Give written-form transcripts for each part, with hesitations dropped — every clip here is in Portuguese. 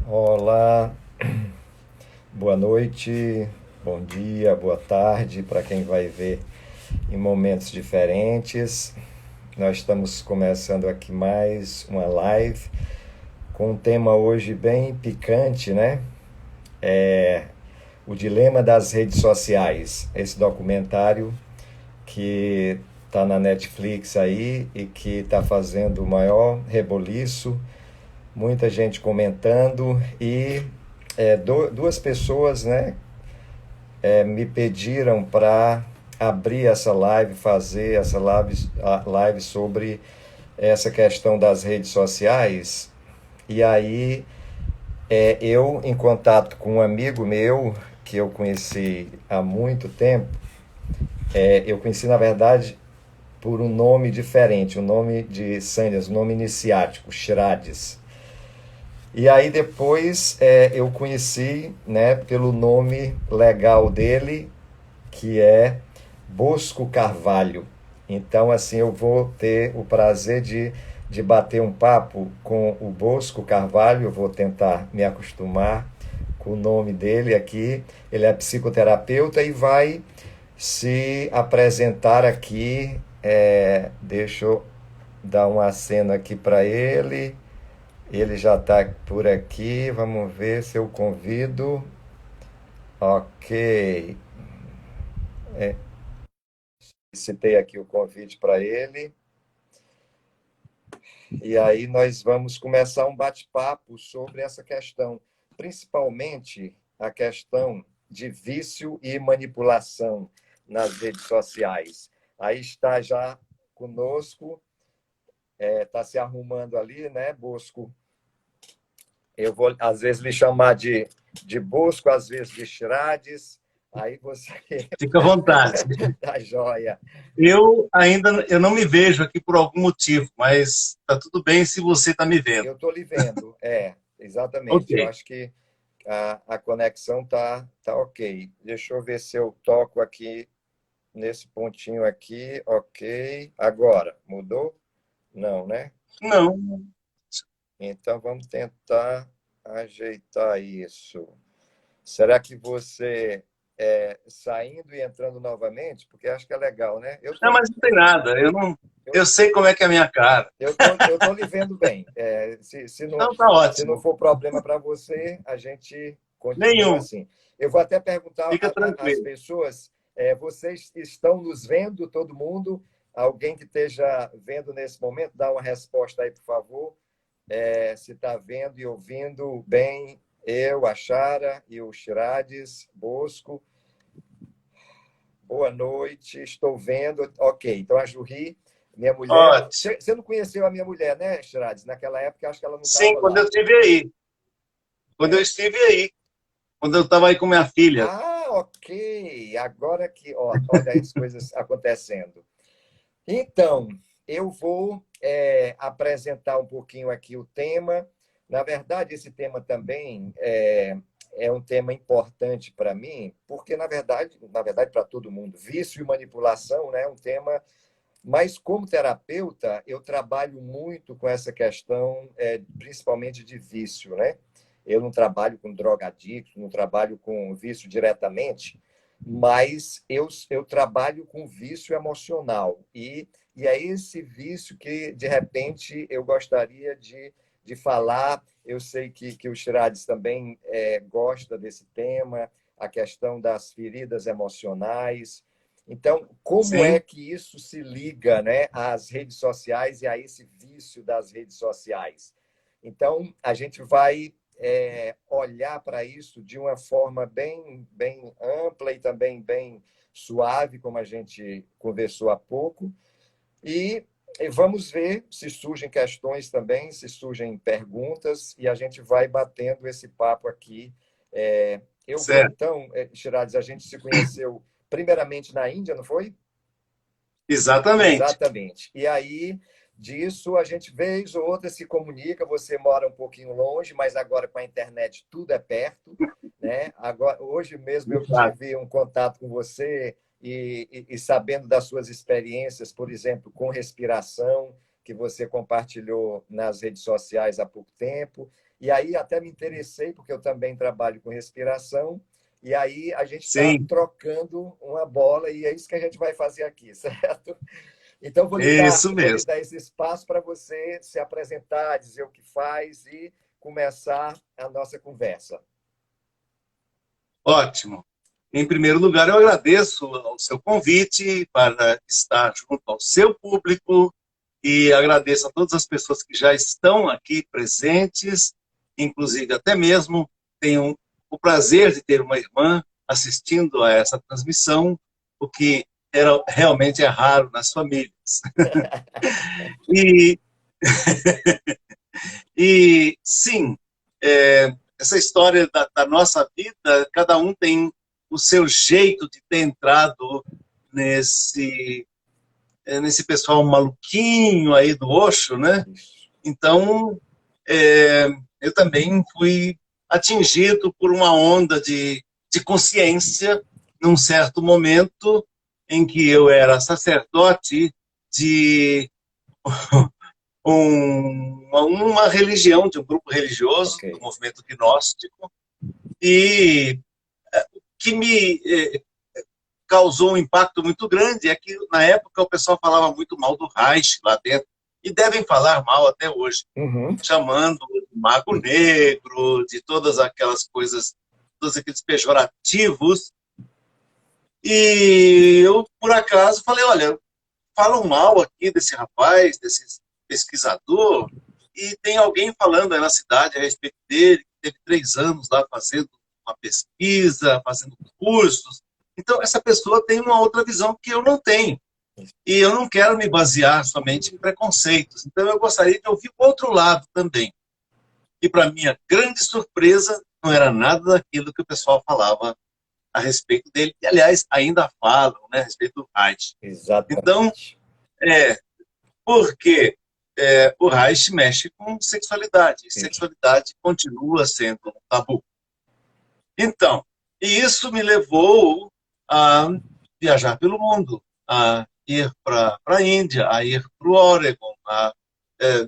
Olá, boa noite, bom dia, boa tarde para quem vai ver em momentos diferentes. Nós estamos começando aqui mais uma live com um tema hoje bem picante, né? É o dilema das redes sociais. Esse documentário que está na Netflix aí e que está fazendo o maior reboliço, muita gente comentando e duas pessoas, né, me pediram para abrir essa live, fazer essa live sobre essa questão das redes sociais. E aí, eu, em contato com um amigo meu, que eu conheci há muito tempo, eu conheci, na verdade, por um nome diferente, o nome de Sanders, um nome iniciático, Shrades. E aí depois eu conheci, né, pelo nome legal dele, que é Bosco Carvalho. Então, assim, eu vou ter o prazer de bater um papo com o Bosco Carvalho. Eu vou tentar me acostumar com o nome dele aqui. Ele é psicoterapeuta e vai se apresentar aqui. Deixa eu dar um aceno aqui para ele. Ele já está por aqui. Vamos ver se eu convido. Ok. Citei aqui o convite para ele. E aí nós vamos começar um bate-papo sobre essa questão, principalmente a questão de vício e manipulação nas redes sociais. Aí está já conosco, está se arrumando ali, né, Bosco? Eu vou, às vezes, lhe chamar de Bosco, às vezes de Shrades. Aí você Fica à vontade. tá joia. Eu não me vejo aqui por algum motivo, mas tá tudo bem se você está me vendo. Eu estou lhe vendo, Ok. exatamente. Eu acho que a conexão tá ok. Deixa eu ver se eu toco aqui nesse pontinho aqui. Ok. Agora, mudou? Não, né? Não, Então vamos tentar ajeitar isso. Será que você saindo e entrando novamente? Porque acho que é legal, né? não, mas não tem nada. Eu, Eu sei como é que é a minha cara. eu tô lhe vendo bem. Então tá Se não ótimo. for problema para você, a gente continua Nenhum. assim. Eu vou até perguntar Fica às tranquilo. pessoas: vocês estão nos vendo, todo mundo? Alguém que esteja vendo nesse momento, dá uma resposta aí, por favor. Se está vendo e ouvindo bem, eu, a Chara e o Chirades Bosco. Boa noite, estou vendo. Ok, então a Jurri, minha mulher. Ótimo. Você não conheceu a minha mulher, né, Chirades? Naquela época, acho que ela não Sim, estava quando eu lá. estive aí. Quando eu É. estive aí. Quando eu estava aí com minha filha. Ah, ok. Agora que, ó, olha as coisas acontecendo. Então, eu vou apresentar um pouquinho aqui o tema. Na verdade, esse tema também é um tema importante para mim, porque na verdade, para todo mundo, vício e manipulação, né, é um tema. Mas como terapeuta, eu trabalho muito com essa questão, principalmente de vício, né? Eu não trabalho com drogadicto, não trabalho com vício diretamente, mas eu trabalho com vício emocional. E é esse vício que, de repente, eu gostaria de falar. Eu sei que o Chirades também gosta desse tema, a questão das feridas emocionais. Então, como é Sim, que isso se liga, né, às redes sociais e a esse vício das redes sociais? Então, a gente vai olhar para isso de uma forma bem ampla e também bem suave, como a gente conversou há pouco, e vamos ver se surgem questões também, se surgem perguntas, e a gente vai batendo esse papo aqui. Eu vou, certo. então, Shirades, a gente se conheceu primeiramente na Índia, não foi? Exatamente. Exatamente. E aí, disso, a gente, vez ou outra, se comunica. Você mora um pouquinho longe, mas agora com a internet tudo é perto, né? Agora, hoje mesmo eu Exato. tive um contato com você e sabendo das suas experiências, por exemplo, com respiração, que você compartilhou nas redes sociais há pouco tempo. E aí até me interessei, porque eu também trabalho com respiração, e aí a gente está Sim, trocando uma bola, e é isso que a gente vai fazer aqui, certo? Então, isso vou lhe mesmo. dar esse espaço para você se apresentar, dizer o que faz e começar a nossa conversa. Ótimo. Em primeiro lugar, eu agradeço ao seu convite para estar junto ao seu público e agradeço a todas as pessoas que já estão aqui presentes, inclusive até mesmo tenho o prazer de ter uma irmã assistindo a essa transmissão, o que realmente é raro nas famílias. E, e sim, essa história da nossa vida, cada um tem o seu jeito de ter entrado nesse, nesse pessoal maluquinho aí do Osho, né? Isso. Então, é, eu também fui atingido por uma onda de consciência num certo momento em que eu era sacerdote de uma religião, de um grupo religioso, Ok. do movimento gnóstico, e que me causou um impacto muito grande é que, na época, o pessoal falava muito mal do Reich lá dentro, e devem falar mal até hoje, Uhum. chamando de mago negro, de todas aquelas coisas, todos aqueles pejorativos. E eu, por acaso, falei, olha, falam mal aqui desse rapaz, desse pesquisador, e tem alguém falando aí na cidade a respeito dele, que teve 3 anos lá fazendo uma pesquisa, fazendo cursos. Então, essa pessoa tem uma outra visão que eu não tenho. E eu não quero me basear somente em preconceitos. Então, eu gostaria de ouvir o outro lado também. E, para minha grande surpresa, não era nada daquilo que o pessoal falava a respeito dele, e, aliás, ainda falam, né, a respeito do Reich. Então, Exatamente. é, porque o Reich mexe com sexualidade, e Isso. sexualidade continua sendo um tabu. Então, e isso me levou a viajar pelo mundo, a ir para a Índia, a ir para o Oregon, a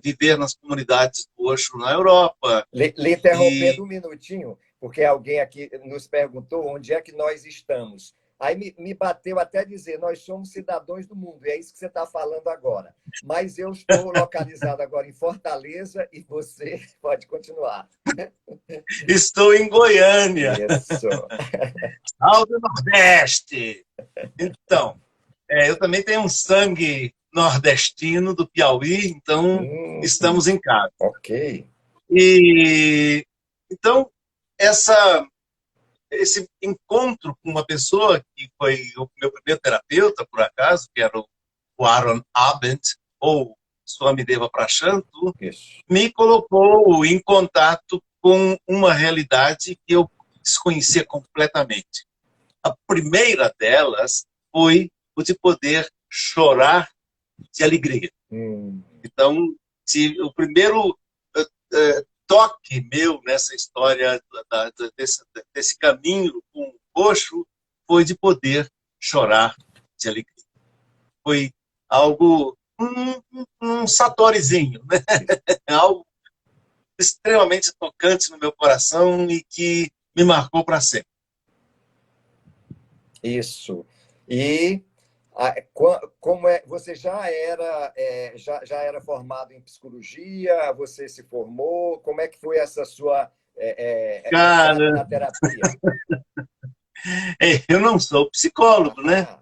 viver nas comunidades do Osho na Europa. Lhe interrompendo E, um minutinho, porque alguém aqui nos perguntou onde é que nós estamos. Aí me bateu até dizer, nós somos cidadãos do mundo, e é isso que você está falando agora. Mas eu estou localizado agora em Fortaleza e você pode continuar. estou em Goiânia, Isso. ao do Nordeste. Então, eu também tenho um sangue nordestino do Piauí, então Hum, estamos em casa. ok. E então esse encontro com uma pessoa que foi o meu primeiro terapeuta, por acaso, que era o Aaron Abend, ou Swami Deva Prashanto, Isso. me colocou em contato com uma realidade que eu desconhecia completamente. A primeira delas foi o de poder chorar de alegria. Hum, Então, o primeiro toque meu nessa história desse caminho com o Osho foi de poder chorar de alegria. Foi algo, um satorizinho, né? Algo extremamente tocante no meu coração e que me marcou para sempre. isso. E como é, você já era formado em psicologia? Você se formou? Como é que foi essa sua entrada Cara, na terapia? eu não sou psicólogo, né? Ah,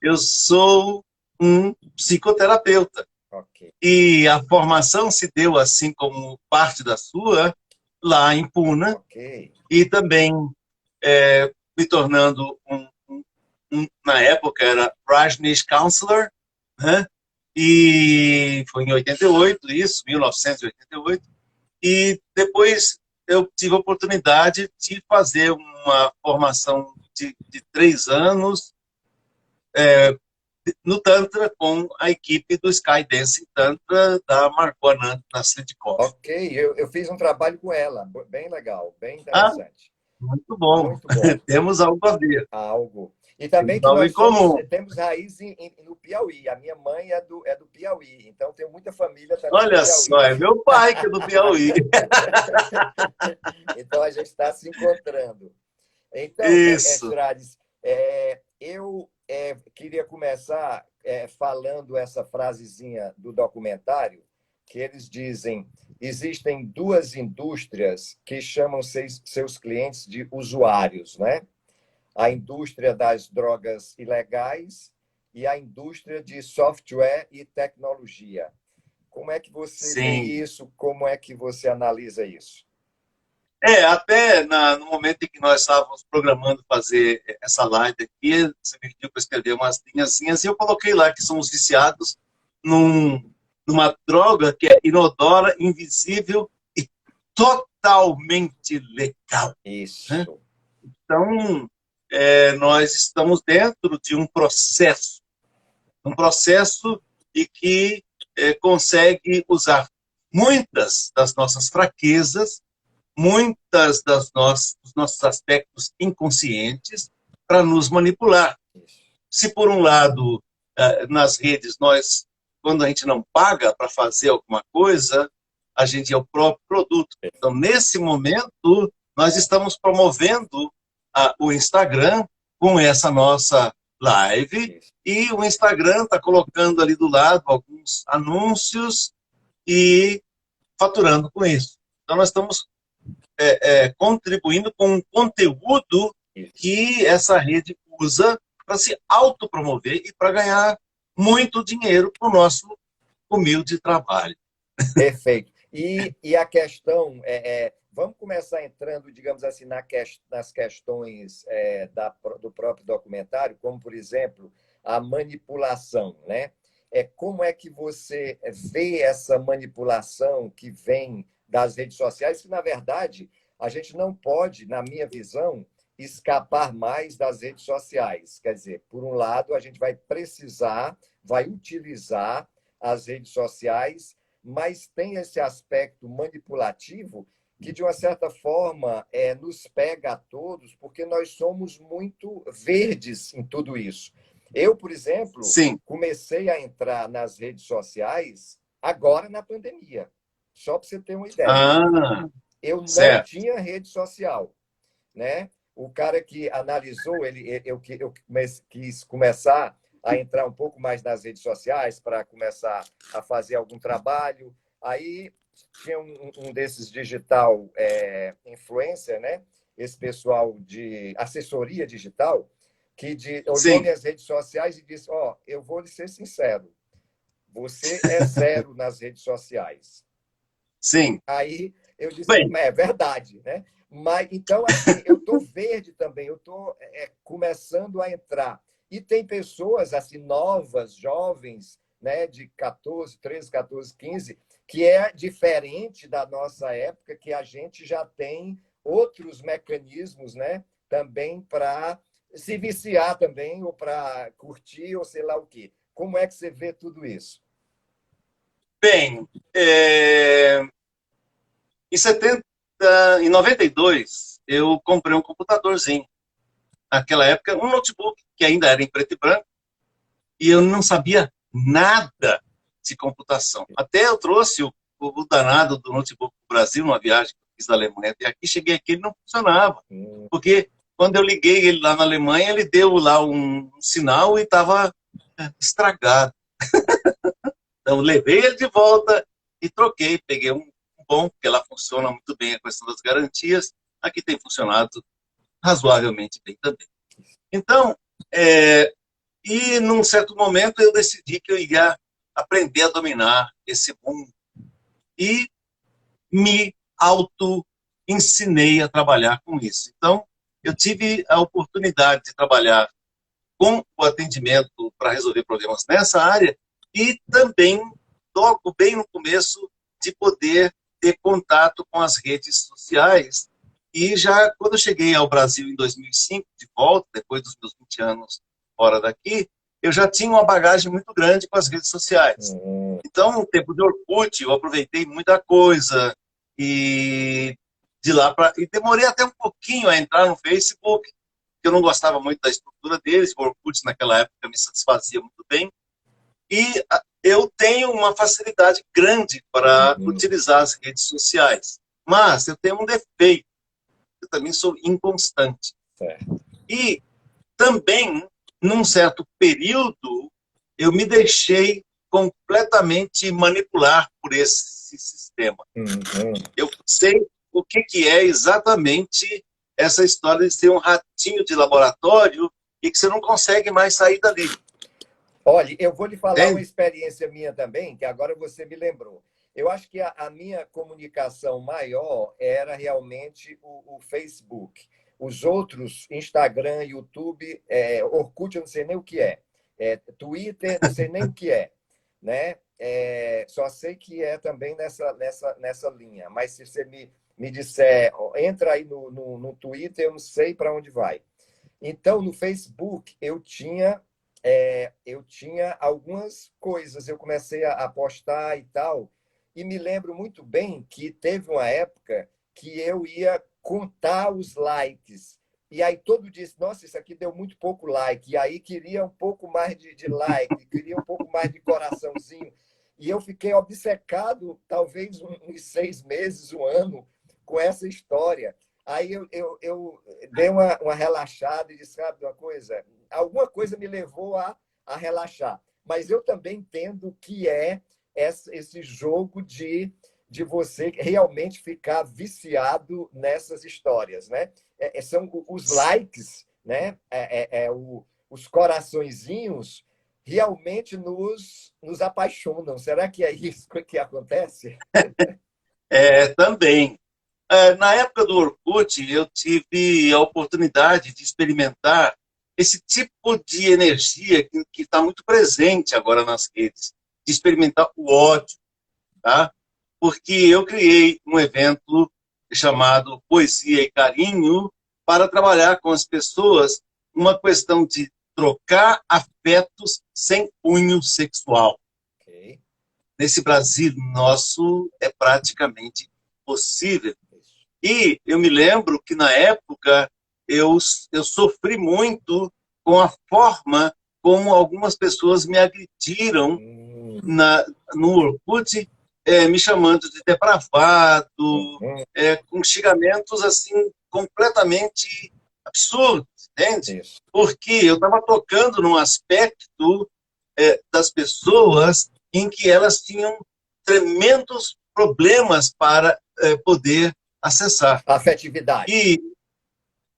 Eu sou um psicoterapeuta. ok, E a formação se deu, assim como parte da sua, lá em Puna, ok, e também me tornando na época era Rajneesh Counselor, né? E foi em 88, isso, 1988, e depois eu tive a oportunidade de fazer uma formação de 3 anos no Tantra com a equipe do Skydance Tantra da Margot Anand Naslidkov. ok. Eu fiz um trabalho com ela, bem legal, bem Ah, interessante. muito bom. Muito bom. Temos algo a ver. Algo. E também que Algo nós em comum. temos raiz no Piauí. A minha mãe é do Piauí, então tem muita família também no Olha só, Piauí. é meu pai que é do Piauí. Então a gente está se encontrando. Então, Isso. Chirades, eu queria começar falando essa frasezinha do documentário, que eles dizem: existem duas indústrias que chamam seus clientes de usuários, né? A indústria das drogas ilegais e a indústria de software e tecnologia. Como é que você vê Sim. isso? Como é que você analisa isso? Até no momento em que nós estávamos programando fazer essa live aqui, você me pediu para escrever umas linhazinhas e eu coloquei lá que somos viciados numa droga que é inodora, invisível e totalmente legal. Né? Isso. Então, nós estamos dentro de um processo e que consegue usar muitas das nossas fraquezas, muitas dos nossos aspectos inconscientes para nos manipular. Isso. Se por um lado, nas redes, quando a gente não paga para fazer alguma coisa, a gente é o próprio produto. Então, nesse momento, nós estamos promovendo o Instagram com essa nossa live, Isso. e o Instagram está colocando ali do lado alguns anúncios e faturando com isso. Então, nós estamos contribuindo com um conteúdo que essa rede usa para se autopromover e para ganhar muito dinheiro para o nosso humilde trabalho. Perfeito. E a questão, vamos começar entrando, digamos assim, nas questões do próprio documentário, como, por exemplo, a manipulação, né? Como é que você vê essa manipulação que vem das redes sociais, que, na verdade, a gente não pode, na minha visão, escapar mais das redes sociais. Quer dizer, por um lado, a gente vai utilizar as redes sociais, mas tem esse aspecto manipulativo que, de uma certa forma, nos pega a todos, porque nós somos muito verdes em tudo isso. Eu, por exemplo, Sim. comecei a entrar nas redes sociais agora na pandemia, só para você ter uma ideia. Eu não Certo. tinha rede social, né? O cara que analisou, eu quis começar a entrar um pouco mais nas redes sociais para começar a fazer algum trabalho. Aí tinha um desses digital influencer, né? Esse pessoal de assessoria digital, que olhou Sim. minhas redes sociais e disse: eu vou lhe ser sincero, você é zero nas redes sociais. Sim. Aí eu disse: Bem, é verdade, né? Mas, então, assim, eu estou verde também, eu estou começando a entrar. E tem pessoas assim novas, jovens, né, de 14, 13, 14, 15, que é diferente da nossa época, que a gente já tem outros mecanismos, né, também para se viciar também, ou para curtir, ou sei lá o quê. Como é que você vê tudo isso? bem, em 92, eu comprei um computadorzinho. Naquela época, um notebook que ainda era em preto e branco, e eu não sabia nada de computação. Até eu trouxe o danado do notebook para o Brasil, numa viagem que eu fiz da Alemanha até aqui, cheguei aqui, ele não funcionava. Porque quando eu liguei ele lá na Alemanha, ele deu lá um sinal e estava estragado. Então, levei ele de volta e troquei, peguei um bom, porque lá funciona muito bem a questão das garantias. Aqui tem funcionado razoavelmente bem também. Então, e num certo momento eu decidi que eu ia aprender a dominar esse mundo e me auto-ensinei a trabalhar com isso. Então, eu tive a oportunidade de trabalhar com o atendimento para resolver problemas nessa área e também, logo bem no começo, de poder ter contato com as redes sociais. E já quando eu cheguei ao Brasil em 2005, de volta, depois dos meus 20 anos fora daqui, eu já tinha uma bagagem muito grande com as redes sociais. Então, no tempo de Orkut, eu aproveitei muita coisa e de lá para... E demorei até um pouquinho a entrar no Facebook, eu não gostava muito da estrutura deles, o Orkut naquela época me satisfazia muito bem, e eu tenho uma facilidade grande para utilizar as redes sociais. Mas eu tenho um defeito, eu também sou inconstante. Certo. E também, num certo período, eu me deixei completamente manipular por esse sistema. Eu sei o que é exatamente essa história de ser um ratinho de laboratório e que você não consegue mais sair dali. Olha, eu vou lhe falar uma experiência minha também, que agora você me lembrou. Eu acho que a minha comunicação maior era realmente o Facebook. Os outros, Instagram, YouTube, Orkut, eu não sei nem o que é. Twitter, não sei nem o que é. Né? Só sei que é também nessa linha. Mas se você me disser, entra aí no Twitter, eu não sei para onde vai. Então, no Facebook, eu tinha algumas coisas, eu comecei a postar e tal, e me lembro muito bem que teve uma época que eu ia contar os likes, e aí todo dia, nossa, isso aqui deu muito pouco like, e aí queria um pouco mais de like, queria um pouco mais de coraçãozinho, e eu fiquei obcecado, talvez uns 6 meses, um ano, com essa história. Aí eu dei uma relaxada e disse, sabe uma coisa? Alguma coisa me levou a relaxar. Mas eu também entendo que é esse jogo de você realmente ficar viciado nessas histórias. Né? São os likes, né? Os coraçõezinhos realmente nos apaixonam. Será que é isso que acontece? Também. Na época do Orkut, eu tive a oportunidade de experimentar esse tipo de energia que está muito presente agora nas redes, de experimentar o ódio, tá? Porque eu criei um evento chamado Poesia e Carinho para trabalhar com as pessoas uma questão de trocar afetos sem cunho sexual. Okay. Nesse Brasil nosso é praticamente impossível. E eu me lembro que, na época, eu sofri muito com a forma como algumas pessoas me agrediram no Orkut, me chamando de depravado, com xingamentos assim, completamente absurdos, entende? Isso. Porque eu estava tocando num aspecto das pessoas em que elas tinham tremendos problemas para poder acessar. A afetividade. E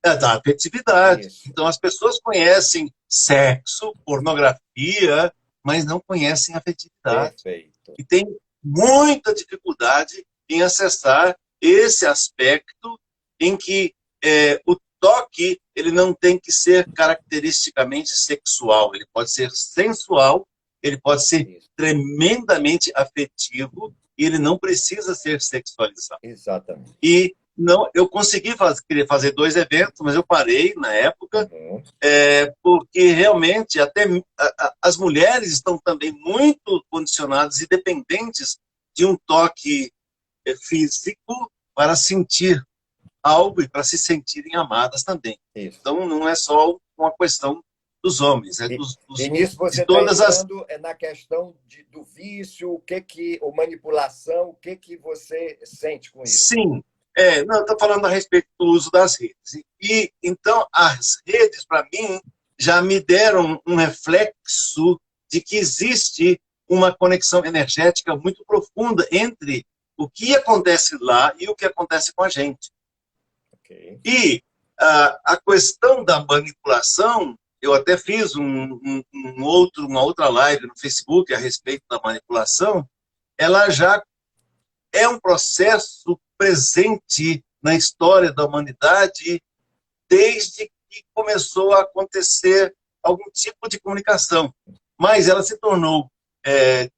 da afetividade. Isso. Então, as pessoas conhecem sexo, pornografia, mas não conhecem afetividade. Perfeito. E tem muita dificuldade em acessar esse aspecto em que o toque ele não tem que ser caracteristicamente sexual, ele pode ser sensual, ele pode ser tremendamente afetivo e ele não precisa ser sexualizado. Exatamente. E não, eu consegui queria fazer 2 eventos, mas eu parei na época, porque realmente até as mulheres estão também muito condicionadas e dependentes de um toque físico para sentir algo e para se sentirem amadas também. Isso. Então não é só uma questão dos homens, e nisso você está entrando na questão do vício, ou manipulação, o que você sente com isso? Sim. Não, estou falando a respeito do uso das redes. E, então, as redes, para mim, já me deram um reflexo de que existe uma conexão energética muito profunda entre o que acontece lá e o que acontece com a gente. Okay. E a questão da manipulação, eu até fiz uma outra live no Facebook a respeito da manipulação, ela já é um processo presente na história da humanidade desde que começou a acontecer algum tipo de comunicação. Mas ela se tornou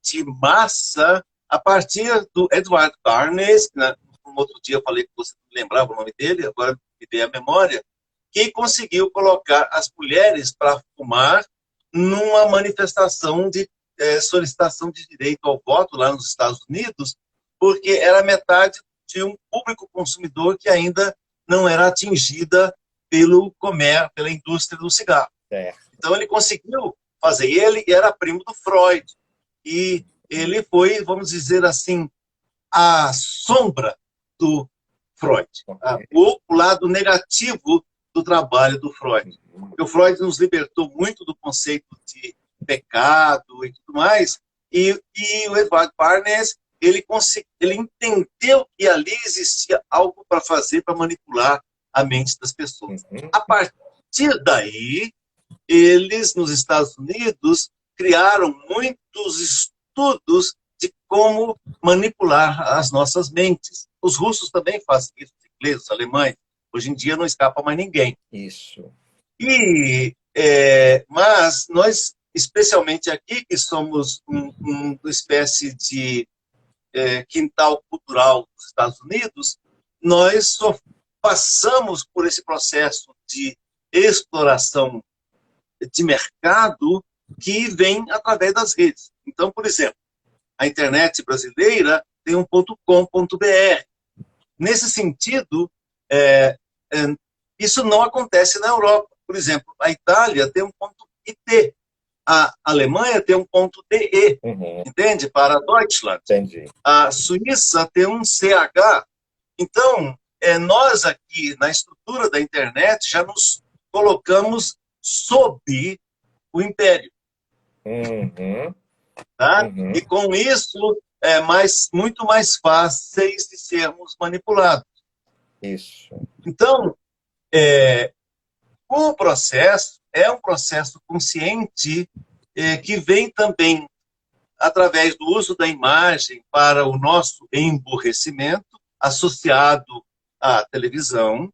de massa a partir do Edward Bernays, né? Um outro dia eu falei que você não lembrava o nome dele, agora me veio a memória, que conseguiu colocar as mulheres para fumar numa manifestação de solicitação de direito ao voto lá nos Estados Unidos, porque era metade de um público consumidor que ainda não era atingida pelo comércio, pela indústria do cigarro. Então ele conseguiu fazer. Ele era primo do Freud e ele foi, vamos dizer assim, a sombra do Freud, o lado negativo do trabalho do Freud. Porque o Freud nos libertou muito do conceito de pecado e tudo mais, e o Edward Bernays, ele entendeu que ali existia algo para fazer, para manipular a mente das pessoas. A partir daí, eles, nos Estados Unidos, criaram muitos estudos de como manipular as nossas mentes. Os russos também fazem isso, os ingleses, os alemães. Hoje em dia não escapa mais ninguém. Isso. Mas nós, especialmente aqui, que somos uma espécie de quintal cultural dos Estados Unidos, nós só passamos por esse processo de exploração de mercado que vem através das redes. Então, por exemplo, a internet brasileira tem um .com.br. Nesse sentido, isso não acontece na Europa. Por exemplo, a Itália tem um .it, a Alemanha tem um .de, entende? Para Deutschland. Entendi. A Suíça tem um CH. Então, nós aqui, na estrutura da internet, já nos colocamos sob o império. Tá? E com isso, muito mais fáceis de sermos manipulados. Isso. Então, o processo é um processo consciente que vem também através do uso da imagem para o nosso emburrecimento, associado à televisão,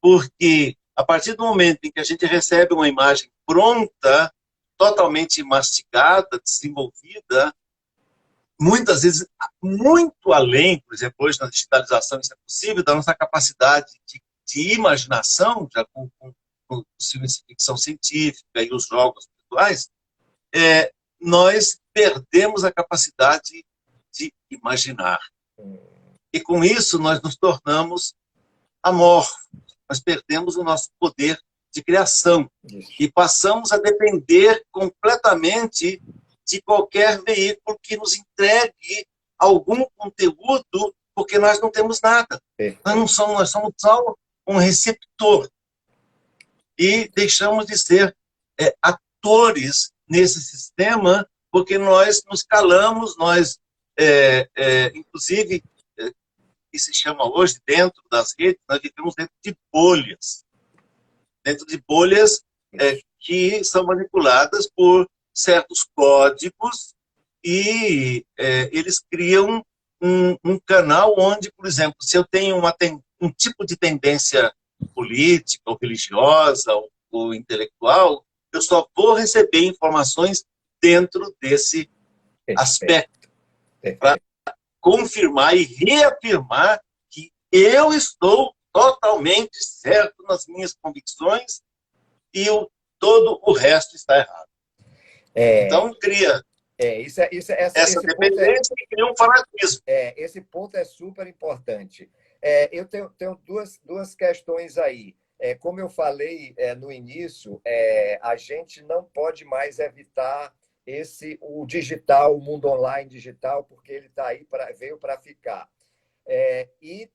porque a partir do momento em que a gente recebe uma imagem pronta, totalmente mastigada, desenvolvida, muitas vezes muito além, por exemplo, hoje na digitalização isso é possível, da nossa capacidade de imaginação, já com os filmes de ficção científica e os jogos virtuais, nós perdemos a capacidade de imaginar. E com isso nós nos tornamos amorfos, nós perdemos o nosso poder de criação. Isso. E passamos a depender completamente de qualquer veículo que nos entregue algum conteúdo, porque nós não temos nada. Nós somos só um receptor. E deixamos de ser atores nesse sistema, porque nós nos calamos, nós, inclusive, que se chama hoje, dentro das redes, nós vivemos dentro de bolhas. Dentro de bolhas que são manipuladas por certos códigos e eles criam um canal onde, por exemplo, se eu tenho um tipo de tendência política, ou religiosa, ou intelectual, eu só vou receber informações dentro desse aspecto, para confirmar e reafirmar que eu estou totalmente certo nas minhas convicções e todo o resto está errado. Então, cria essa dependência e cria um fanatismo. Esse ponto é super importante. Eu tenho duas questões aí. Como eu falei no início, a gente não pode mais evitar o digital, o mundo online digital, porque ele tá aí veio para ficar. E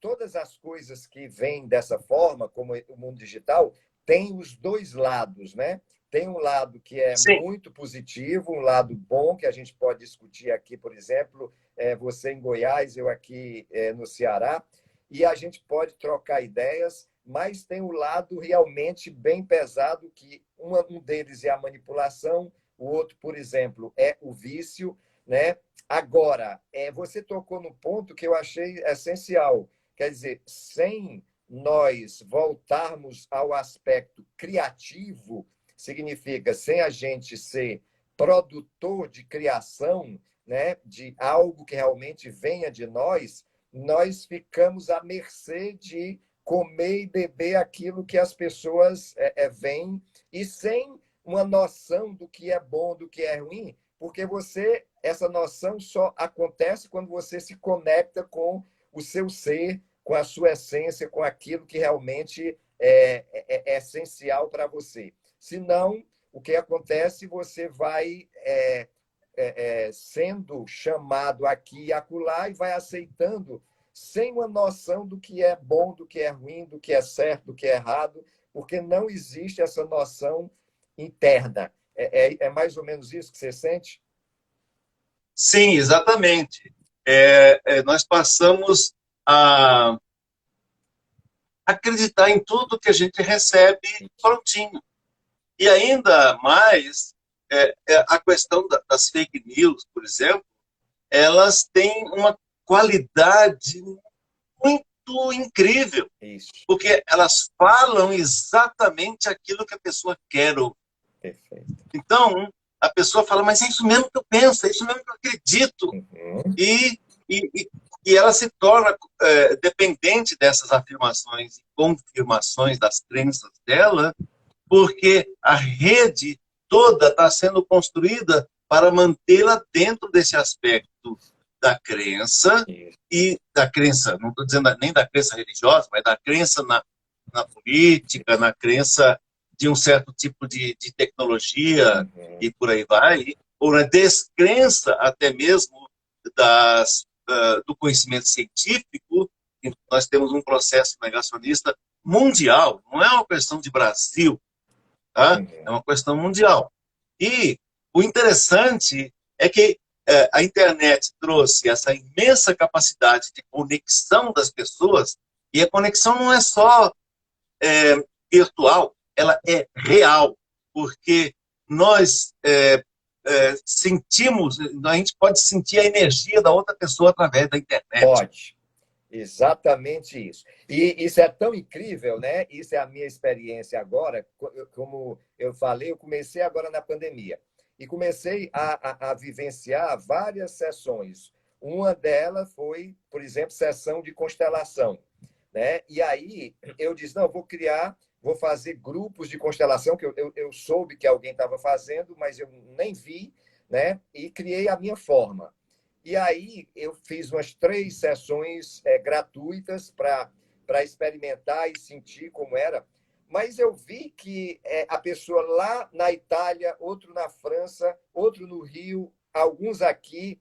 todas as coisas que vêm dessa forma, como o mundo digital, tem os dois lados, né? Tem um lado que é Sim. muito positivo, um lado bom, que a gente pode discutir aqui, por exemplo, você em Goiás, eu aqui no Ceará, e a gente pode trocar ideias, mas tem um lado realmente bem pesado, que um deles é a manipulação, o outro, por exemplo, é o vício, né? Agora, você tocou no ponto que eu achei essencial. Quer dizer, sem nós voltarmos ao aspecto criativo, significa sem a gente ser produtor de criação, né, de algo que realmente venha de nós ficamos à mercê de comer e beber aquilo que as pessoas veem e sem uma noção do que é bom, do que é ruim, porque essa noção só acontece quando você se conecta com o seu ser, com a sua essência, com aquilo que realmente é essencial para você. Senão, o que acontece? Você vai sendo chamado aqui e acolá e vai aceitando sem uma noção do que é bom, do que é ruim, do que é certo, do que é errado, porque não existe essa noção interna. É mais ou menos isso que você sente? Sim, exatamente. Nós passamos a acreditar em tudo que a gente recebe prontinho. E ainda mais, a questão das fake news, por exemplo, elas têm uma qualidade muito incrível, Isso. porque elas falam exatamente aquilo que a pessoa quer ouvir. Perfeito. Então, a pessoa fala, mas é isso mesmo que eu penso, é isso mesmo que eu acredito. Uhum. E ela se torna dependente dessas afirmações e confirmações das crenças dela, porque a rede toda está sendo construída para mantê-la dentro desse aspecto da crença, Isso. e da crença, não estou dizendo nem da crença religiosa, mas da crença na política, na crença de um certo tipo de tecnologia, Uhum. e por aí vai, ou na descrença até mesmo do conhecimento científico. Nós temos um processo negacionista mundial, não é uma questão de Brasil, tá? É Uhum. uma questão mundial. E o interessante é que a internet trouxe essa imensa capacidade de conexão das pessoas, e a conexão não é só virtual, ela é real, porque nós sentimos, a gente pode sentir a energia da outra pessoa através da internet. Pode. Exatamente isso. E isso é tão incrível, né? Isso é a minha experiência agora. Como eu falei, eu comecei agora na pandemia. E comecei a vivenciar várias sessões. Uma delas foi, por exemplo, sessão de constelação. Né? E aí eu disse, não, vou fazer grupos de constelação, que eu soube que alguém estava fazendo, mas eu nem vi, né? E criei a minha forma. E aí eu fiz umas 3 sessões gratuitas para experimentar e sentir como era. Mas eu vi que a pessoa lá na Itália, outro na França, outro no Rio, alguns aqui,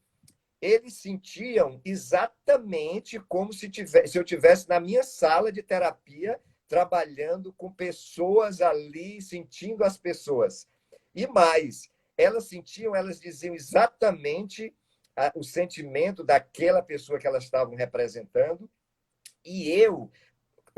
eles sentiam exatamente como se eu tivesse na minha sala de terapia, trabalhando com pessoas ali, sentindo as pessoas. E mais, elas diziam exatamente o sentimento daquela pessoa que elas estavam representando, e eu,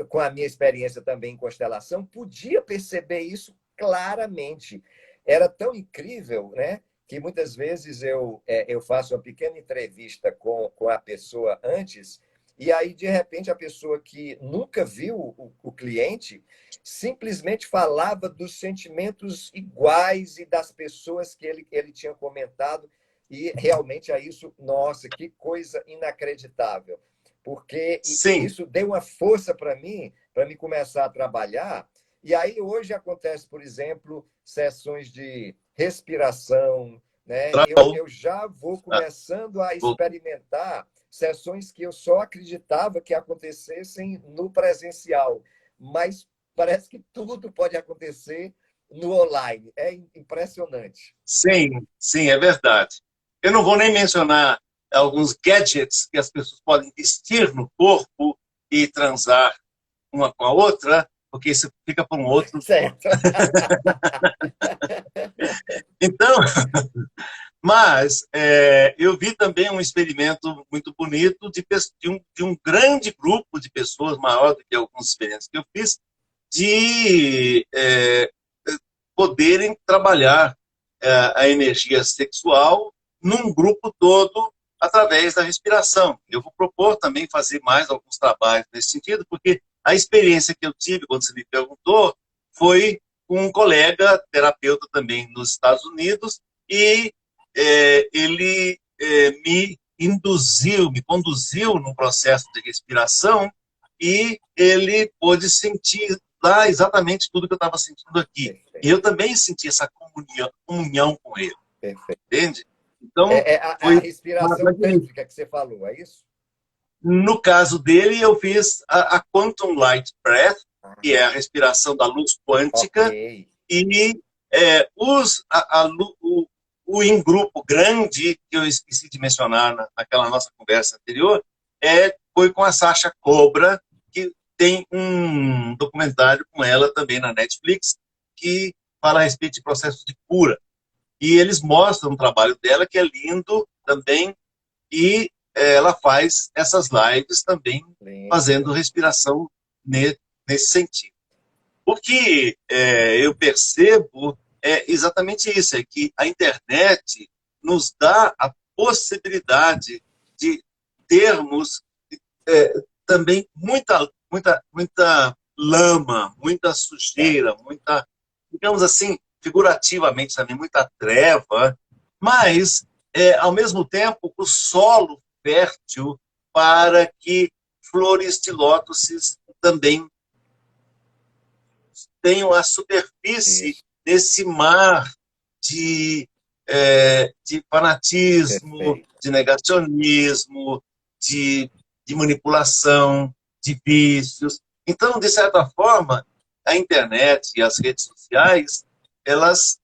com a minha experiência também em constelação, podia perceber isso claramente. Era tão incrível, né? Que muitas vezes eu faço uma pequena entrevista com a pessoa antes, e aí, de repente, a pessoa que nunca viu o cliente simplesmente falava dos sentimentos iguais e das pessoas que ele tinha comentado, e realmente é isso, nossa, que coisa inacreditável. Porque Sim, isso deu uma força para mim começar a trabalhar. E aí hoje acontece, por exemplo, sessões de respiração, né? Eu já vou começando a experimentar sessões que eu só acreditava que acontecessem no presencial, mas parece que tudo pode acontecer no online. É impressionante. sim, sim, é verdade. Eu não vou nem mencionar alguns gadgets que as pessoas podem vestir no corpo e transar uma com a outra, porque isso fica para um outro. Certo. Então, mas eu vi também um experimento muito bonito de um grande grupo de pessoas, maior do que algumas experiências que eu fiz, de poderem trabalhar a energia sexual num grupo todo através da respiração. Eu vou propor também fazer mais alguns trabalhos nesse sentido, porque a experiência que eu tive, quando você me perguntou, foi com um colega terapeuta também nos Estados Unidos, e ele me conduziu num processo de respiração, e ele pôde sentir lá exatamente tudo que eu estava sentindo aqui. E Perfeito, eu também senti essa comunhão com ele, perfeito. entende? Então, A foi respiração magnífico. tântrica que você falou, é isso? No caso dele, eu fiz a Quantum Light Breath, que é a respiração da luz quântica, Ok. e o em grupo grande, que eu esqueci de mencionar naquela nossa conversa anterior, foi com a Sasha Cobra, que tem um documentário com ela também na Netflix, que fala a respeito de processos de cura. E eles mostram o trabalho dela, que é lindo também, e ela faz essas lives também, Lindo. fazendo respiração nesse sentido. O que eu percebo é exatamente isso, é que a internet nos dá a possibilidade de termos também muita lama, muita sujeira, muita, digamos assim, figurativamente também, muita treva, mas, ao mesmo tempo, o solo fértil para que flores de lótus também tenham a superfície Isso. desse mar de fanatismo, Perfeito. de negacionismo, de, de manipulação, de vícios. Então, de certa forma, a internet e as redes sociais, elas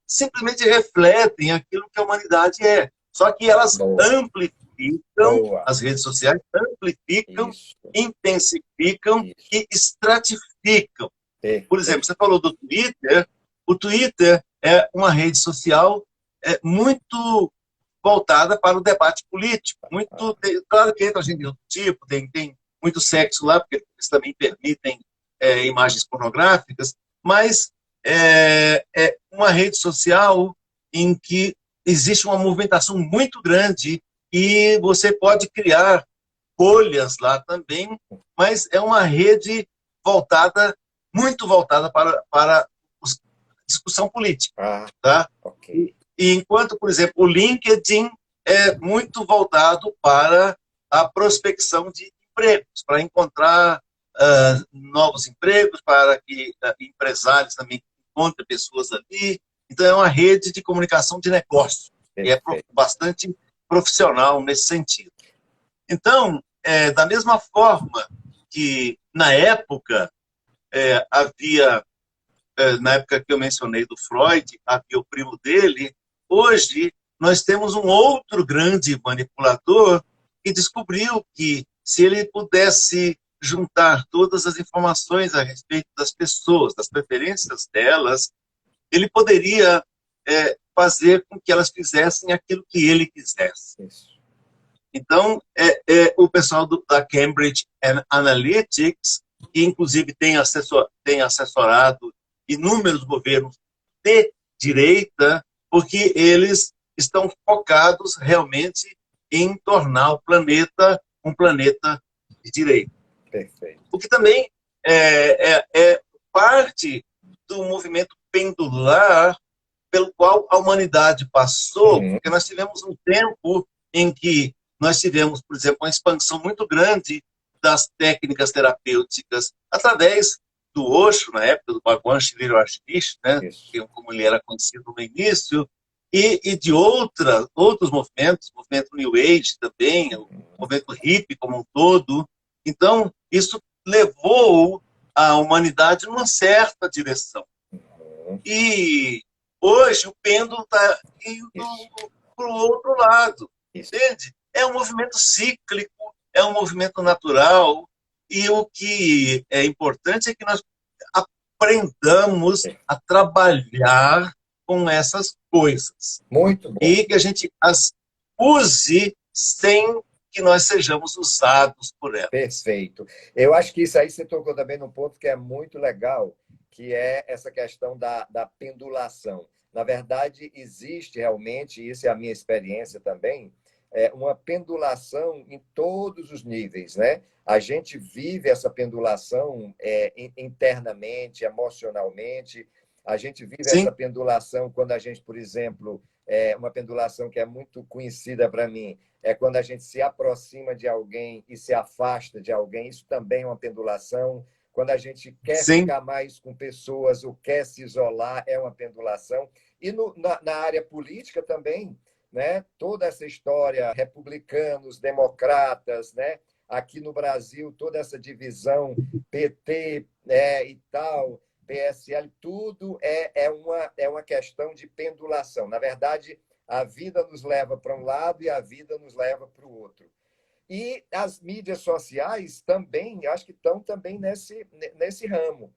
simplesmente refletem aquilo que a humanidade é. Só que elas Boa. amplificam, Boa. as redes sociais amplificam, Isso. intensificam Isso. e estratificam. Por exemplo, Perfeito. você falou do Twitter. O Twitter é uma rede social muito voltada para o debate político. Claro que entra gente de outro tipo, tem muito sexo lá, porque eles também permitem imagens pornográficas, mas é uma rede social em que existe uma movimentação muito grande e você pode criar bolhas lá também, mas é uma rede voltada, muito voltada para a discussão política. Ah, Tá? ok. E enquanto, por exemplo, o LinkedIn é muito voltado para a prospecção de empregos, para encontrar novos empregos, para que empresários também encontrem pessoas ali. Então, é uma rede de comunicação de negócio, e é Perfeito. bastante profissional nesse sentido. Então, da mesma forma que, na época, havia, na época que eu mencionei do Freud, havia o primo dele, hoje nós temos um outro grande manipulador que descobriu que, se ele pudesse juntar todas as informações a respeito das pessoas, das preferências delas, ele poderia fazer com que elas fizessem aquilo que ele quisesse. Isso. Então, o pessoal da Cambridge Analytics, que inclusive tem assessorado inúmeros governos de direita, porque eles estão focados realmente em tornar o planeta um planeta de direita. Perfeito. O que também é parte do movimento pendular pelo qual a humanidade passou, Uhum. porque nós tivemos um tempo em que nós tivemos, por exemplo, uma expansão muito grande das técnicas terapêuticas através do Osho, na época do Bhagwan Shrira Ashish, né, Isso. como ele era conhecido no início, e de outros movimentos, o movimento New Age também, o movimento hippie como um todo. Então, isso levou a humanidade numa certa direção. Uhum. E hoje o pêndulo está indo Isso. para o outro lado, Isso. entende? É um movimento cíclico, é um movimento natural, e o que é importante é que nós aprendamos a trabalhar com essas coisas Muito bom. e que a gente as use sem que nós sejamos usados por elas. Perfeito. Eu acho que isso aí você tocou também num ponto que é muito legal, que é essa questão da pendulação. Na verdade, existe realmente, isso é a minha experiência também, uma pendulação em todos os níveis, né? A gente vive essa pendulação internamente, emocionalmente. A gente vive essa Sim, pendulação quando a gente, por exemplo, uma pendulação que é muito conhecida para mim, é quando a gente se aproxima de alguém e se afasta de alguém. Isso também é uma pendulação. Quando a gente quer sim, ficar mais com pessoas ou quer se isolar, é uma pendulação. E na área política também, né? Toda essa história, republicanos, democratas, né? aqui no Brasil, toda essa divisão PT e tal, PSL, tudo é uma questão de pendulação. Na verdade, a vida nos leva para um lado e a vida nos leva para o outro. E as mídias sociais também, acho que estão também nesse ramo.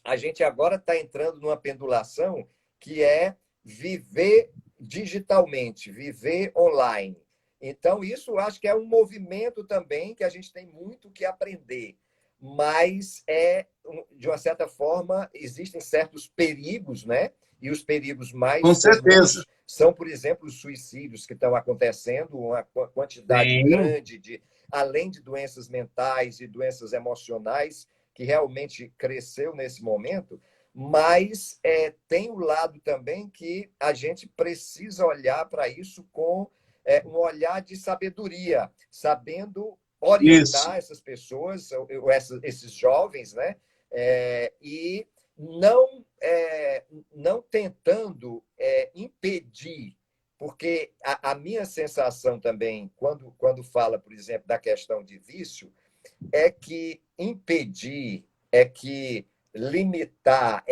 A gente agora está entrando numa pendulação que é viver digitalmente, viver online. Então, isso acho que é um movimento também que a gente tem muito que aprender. Mas, de uma certa forma, existem certos perigos, né? E os perigos Com mais certeza. comuns são, por exemplo, os suicídios que estão acontecendo, uma quantidade Sim, grande além de doenças mentais e doenças emocionais, que realmente cresceu nesse momento, mas tem o lado também que a gente precisa olhar para isso com um olhar de sabedoria, sabendo isso. orientar essas pessoas, esses jovens, né? E não tentando impedir, porque a minha sensação também, quando fala, por exemplo, da questão de vício, é que impedir, é que limitar,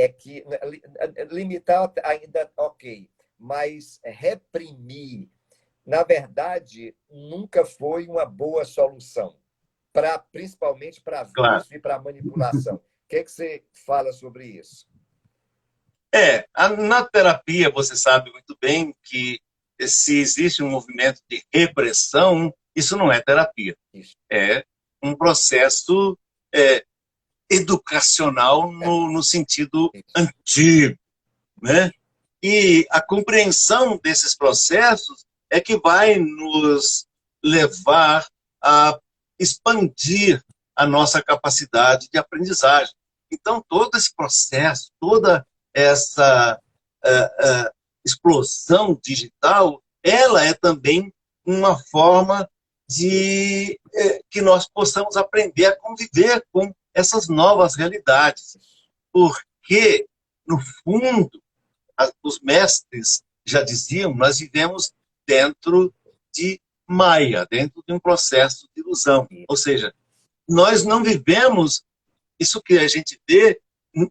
limitar ainda ok, mas reprimir, na verdade, nunca foi uma boa solução, principalmente para Claro. vício e para manipulação. O que você fala sobre isso? Na terapia, você sabe muito bem que se existe um movimento de repressão, isso não é terapia. Isso. É um processo é, educacional É, no sentido isso. antigo, né? E a compreensão desses processos é que vai nos levar a expandir a nossa capacidade de aprendizagem. Então, todo esse processo, toda essa explosão digital, ela é também uma forma de que nós possamos aprender a conviver com essas novas realidades. Porque, no fundo, os mestres já diziam, nós vivemos dentro de Maia, dentro de um processo de ilusão. Ou seja, nós não vivemos, isso que a gente vê,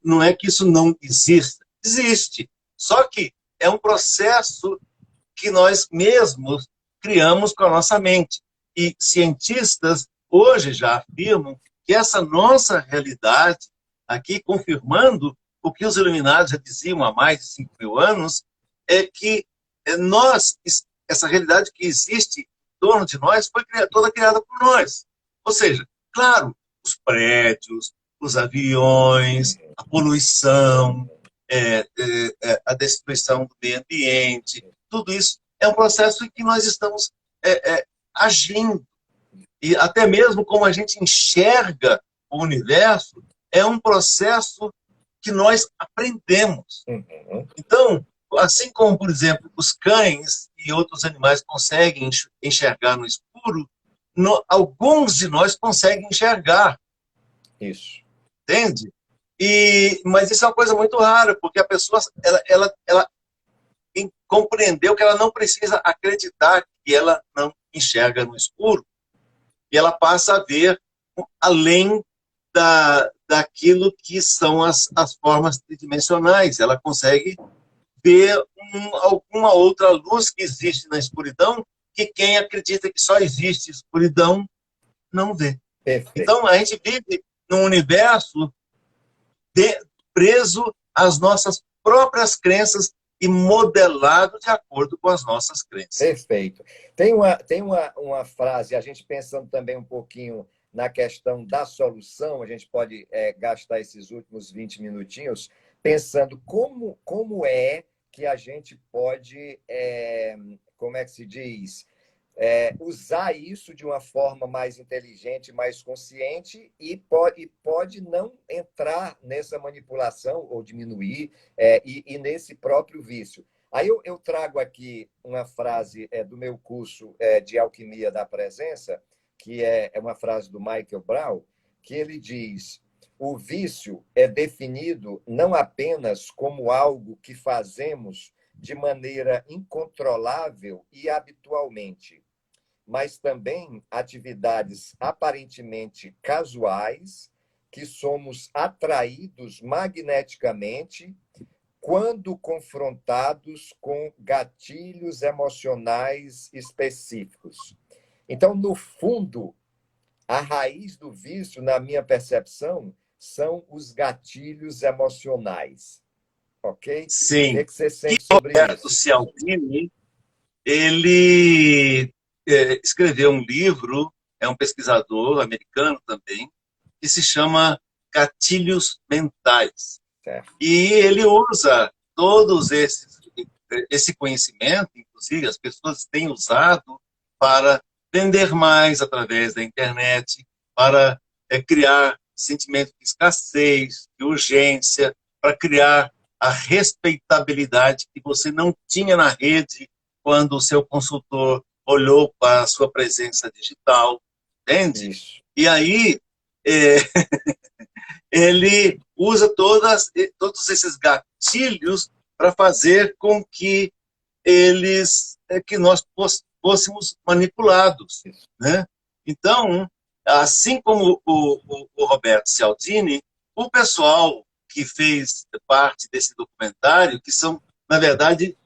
não é que isso não exista, existe. Só que é um processo que nós mesmos criamos com a nossa mente. E cientistas hoje já afirmam que essa nossa realidade, aqui confirmando o que os iluminados já diziam há mais de 5.000 anos, é que nós, essa realidade que existe em torno de nós, foi toda criada por nós. Ou seja, claro, os prédios, os aviões, a poluição, a destruição do meio ambiente, tudo isso é um processo em que nós estamos agindo. E até mesmo como a gente enxerga o universo, é um processo que nós aprendemos. Uhum. Então, assim como, por exemplo, os cães e outros animais conseguem enxergar no escuro, alguns de nós conseguem enxergar. Isso. Entende? Mas isso é uma coisa muito rara, porque a pessoa ela compreendeu que ela não precisa acreditar que ela não enxerga no escuro, e ela passa a ver além daquilo que são as formas tridimensionais. Ela consegue ver alguma outra luz que existe na escuridão, que quem acredita que só existe escuridão não vê. Perfeito. Então, a gente vive num universo preso às nossas próprias crenças e modelado de acordo com as nossas crenças. Perfeito. Tem uma frase, a gente pensando também um pouquinho na questão da solução, a gente pode gastar esses últimos 20 minutinhos pensando como é que a gente pode, como é que se diz, usar isso de uma forma mais inteligente, mais consciente e pode não entrar nessa manipulação ou diminuir e nesse próprio vício. Aí eu trago aqui uma frase do meu curso de Alquimia da Presença, que é uma frase do Michael Brown, que ele diz: o vício é definido não apenas como algo que fazemos de maneira incontrolável e habitualmente, mas também atividades aparentemente casuais, que somos atraídos magneticamente quando confrontados com gatilhos emocionais específicos. Então, no fundo, a raiz do vício, na minha percepção, são os gatilhos emocionais. Ok? O Sim. que você E sente sobre Roberto isso? Cialdini, ele escreveu um livro, é um pesquisador americano também, que se chama Gatilhos Mentais. Certo. E ele usa todos esse conhecimento, inclusive as pessoas têm usado para vender mais através da internet, para criar sentimento de escassez, de urgência, para criar a respeitabilidade que você não tinha na rede quando o seu consultor olhou para a sua presença digital, entende? Isso. E aí, é, ele usa todos esses gatilhos para fazer com que que nós fôssemos manipulados, né? Então, assim como o Roberto Cialdini, o pessoal que fez parte desse documentário, que são, na verdade,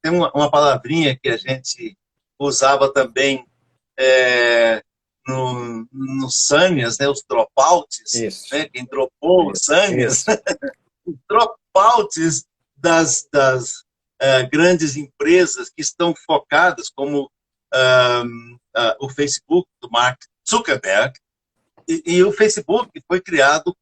tem uma palavrinha que a gente usava também é, no Sânias, né, os dropouts, Isso. né, quem dropou o Sânias, Isso. os dropouts das grandes empresas que estão focadas, como o Facebook, do Mark Zuckerberg, e o Facebook foi criado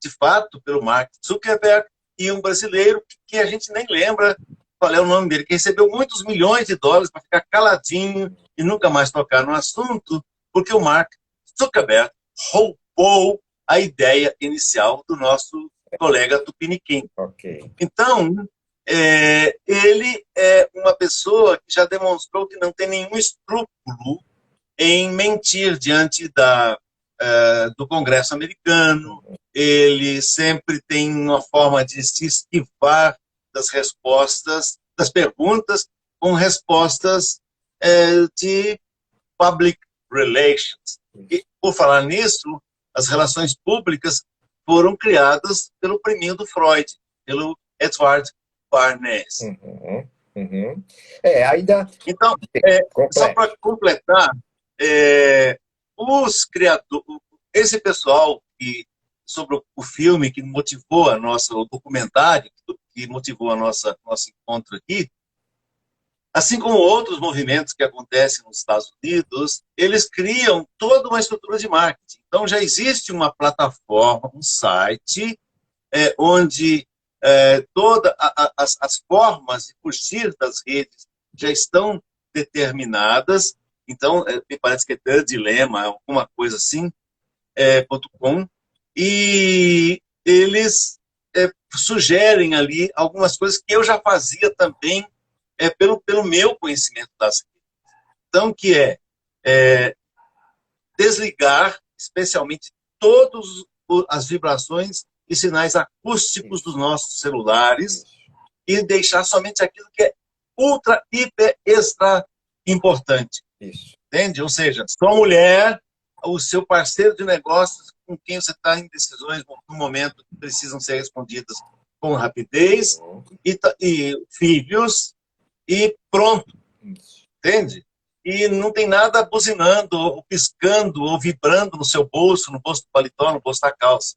de fato, pelo Mark Zuckerberg e um brasileiro que a gente nem lembra qual é o nome dele, que recebeu muitos milhões de dólares para ficar caladinho e nunca mais tocar no assunto, porque o Mark Zuckerberg roubou a ideia inicial do nosso colega Tupiniquim. Ok. Então, ele é uma pessoa que já demonstrou que não tem nenhum escrúpulo em mentir diante do Congresso americano. Ele sempre tem uma forma de se esquivar das respostas, das perguntas, com respostas de public relations. E, por falar nisso, as relações públicas foram criadas pelo priminho do Freud, pelo Edward Bernays. Uhum. Uhum. Ainda. Então, só Complexo. para completar, os criadores, esse pessoal sobre o filme que motivou o documentário que motivou nosso encontro aqui, assim como outros movimentos que acontecem nos Estados Unidos, eles criam toda uma estrutura de marketing. Então, já existe uma plataforma, um site, onde todas as formas de fugir das redes já estão determinadas. Então, me parece que é The Dilemma, alguma coisa assim, .com, e eles sugerem ali algumas coisas que eu já fazia também pelo meu conhecimento das redes. Então, que desligar, especialmente, todas as vibrações e sinais acústicos dos nossos celulares e deixar somente aquilo que é ultra, hiper, extra importante. Isso. Entende? Ou seja, sua mulher, o seu parceiro de negócios com quem você está em decisões no momento que precisam ser respondidas com rapidez, e filhos, e pronto. Entende? E não tem nada buzinando, ou piscando, ou vibrando no seu bolso, no bolso do paletó, no bolso da calça.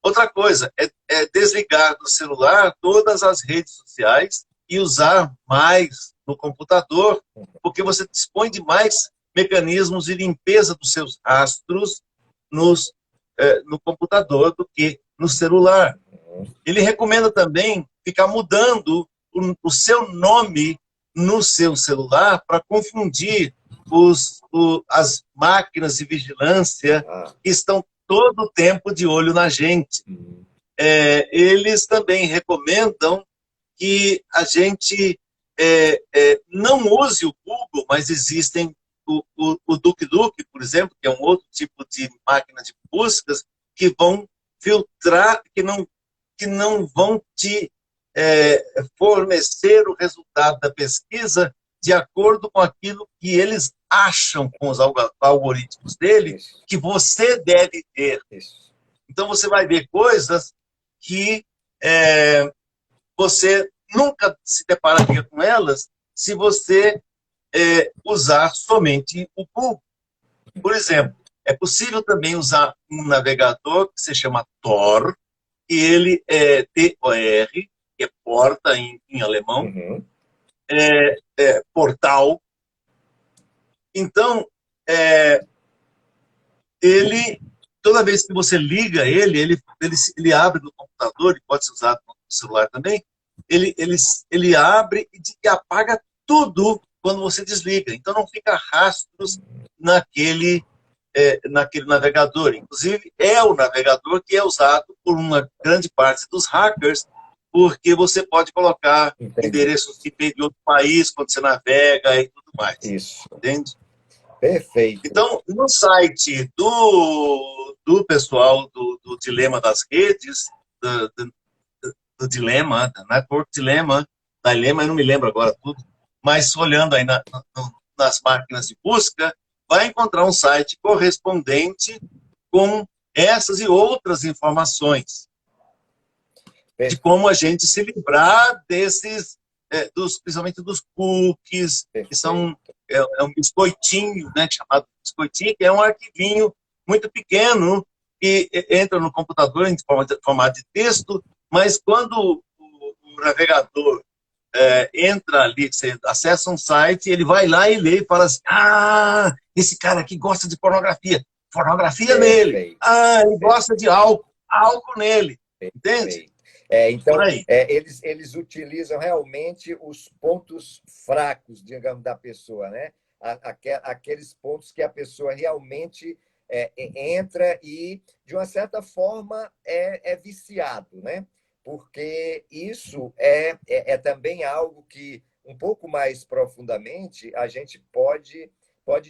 Outra coisa é desligar do celular todas as redes sociais e usar mais no computador, porque você dispõe de mais mecanismos de limpeza dos seus rastros no computador do que no celular. Ele recomenda também ficar mudando o seu nome no seu celular para confundir as máquinas de vigilância que estão todo o tempo de olho na gente. Eles também recomendam que a gente não use o Google, mas existem o DuckDuck, por exemplo, que é um outro tipo de máquina de buscas, que vão filtrar, que não vão te fornecer o resultado da pesquisa de acordo com aquilo que eles acham com os algoritmos dele Isso, que você deve ter. isso. Então, você vai ver coisas que você nunca se depararia com elas se você usar somente o Google. Por exemplo, é possível também usar um navegador que se chama Tor, e ele é T-O-R, que é porta em alemão, Uhum. portal. Então, ele, toda vez que você liga ele abre no computador, e pode ser usado no celular também, ele abre e apaga tudo quando você desliga. Então, não fica rastros naquele naquele navegador. Inclusive, é o navegador que é usado por uma grande parte dos hackers, porque você pode colocar Entendi. endereços IP de outro país quando você navega e tudo mais. Isso. Entende? Perfeito. Então, no site do pessoal do Dilema das Redes, do Dilema, da Network Dilema, da Dilema, eu não me lembro agora tudo, mas olhando aí nas máquinas de busca, vai encontrar um site correspondente com essas e outras informações de como a gente se livrar desses, principalmente dos cookies, que são Perfeito. um biscoitinho, né, chamado biscoitinho, que é um arquivinho muito pequeno que entra no computador em formato de texto, mas quando o navegador entra ali, você acessa um site, ele vai lá e lê e fala assim, esse cara aqui gosta de pornografia nele. Perfeito. Ele gosta de álcool nele. Entende? Perfeito. Por Então, aí. eles utilizam realmente os pontos fracos, digamos, da pessoa, né? Aqueles pontos que a pessoa realmente entra e, de uma certa forma, é viciado, né? Porque isso é também algo que, um pouco mais profundamente, a gente pode